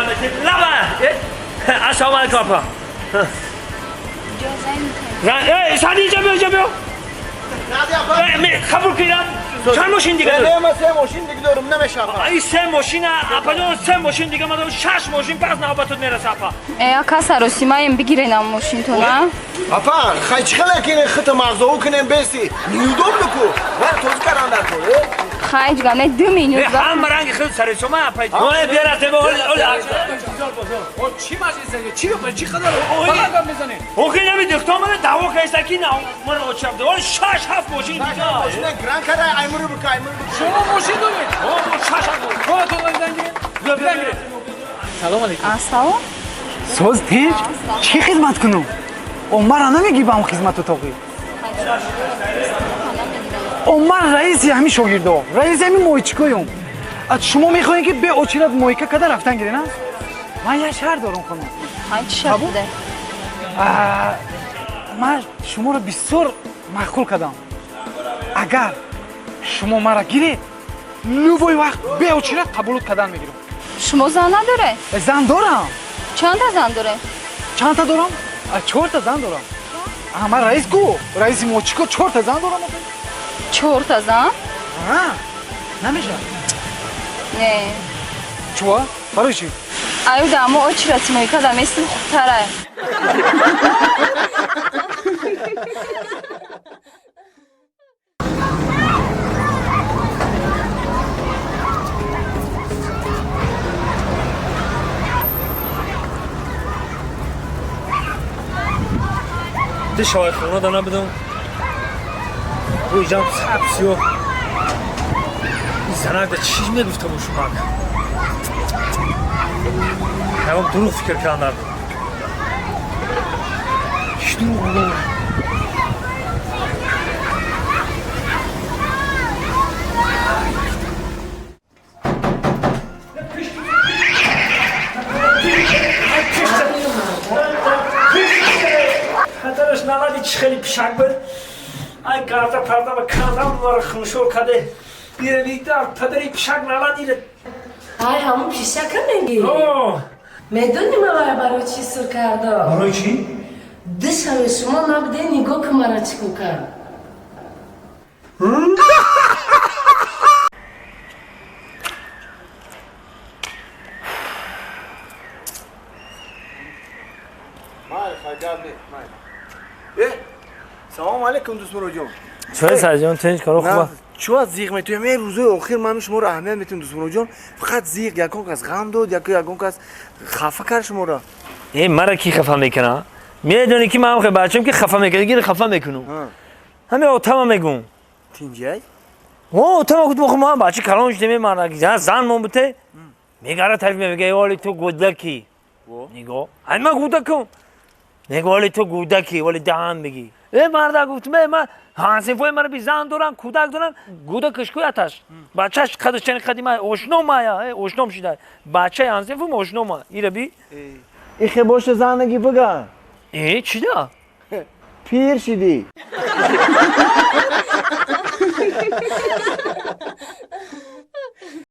نمیتونی لبه السلام علیکم اپا سعدی اینجا بیا قبول کردم چند ماشین دیگه دارم؟ نه من 3 ماشین دیگه دارم نمیشه اپا این 3 ماشین اپا جان 3 ماشین دیگه ما دارم 6 ماشین پس نوبتت میرسه اپا کاسا رو سیمایم بگیرین هم ماشین تو نه؟ اپا خیلی چقدر کنین خط مغزاو کنین بیستی نیودم بکو من توز کردم در تو خیلی گانه 2 میلیون هم رنگ خیلی سر شما اپا نه بیارته به اول چی ماجیزه چی بپر چی خدا فقط میزنه اوکی نمیدی تو من دعوا کردی که نه من اوچم ده 6 7 ماشین دیگه ماشین گران کرده ایمرو بکو شما ماشین دارید 6 7 خودتون بزنید سلام علیکم سلام سوز تیج چی خدمت کنم عمر نمیگی با هم خدمت اتاقی عمر رئیسی همین شاگردا رئیس همین مویچکویم از شما میخواین که به اوچیرت مویکا کده رفتن گیرین ها من یه شهر دارم خانم خیلی چی شد بوده من شما رو بسیار معقول کردم اگر شما مرا گیرید لوبای وقت به اوچیرت قبولت کردن میگیرم شما زن نداره؟ زن دارم چند تا زن داره؟ چند تا دارم؟ 4 تا زن دارم من رئیس گو رئیس موچیکو 4 تا زن دارم 4 تا زن؟ نمیشه نه چوا؟ برای چی؟ ایو دامو اوچیرت مویکا دمیستم خوبتره ده شاید خونه دانه بدم روی جام سبسی و این زنک ده چی میگفته با شما همون درو فکر کردن چی درو خاطرش نمادی چی خیلی پیشک بود این گرده پرده و کندم رو خونشور کده بیره بیدار پدری پیشک نمادی های همون پیشک میگی؟ میدونی من برای چی سر کرده؟ برای چی؟ دشم شما نبوده نگاه که مرا چیکو کرد سلام علیکم دوست مرو جان چه سرجان تنج کارو خوبه چو از زیغ میتونی می روزای آخر من شما رو اهمیت میتونم دوست مرو جان فقط زیغ یکون کس غم داد یکون کس خفه کرد شما را این مرا کی خفه میکنه میدونی که من بچه‌ام که خفه میکنه گیر خفه میکنم همین اوتام میگم تینجای اوتام گفت ما بچه کلانش نمیمونه زن من بوده میگاره تعریف میگه ولی تو گودکی نگاه من گودکم نگه ولی تو گودکی ولی دهان میگی مرد گفت من هانسیفوی من بی زن دارن کودک دارن گودکش کوی آتش بچهش قدش چنین قدیمه اوشنوم مایا اوشنوم شده بچه هانسیفو اوشنوم ایره بی ای خباش زندگی بگن چی دا پیر شدی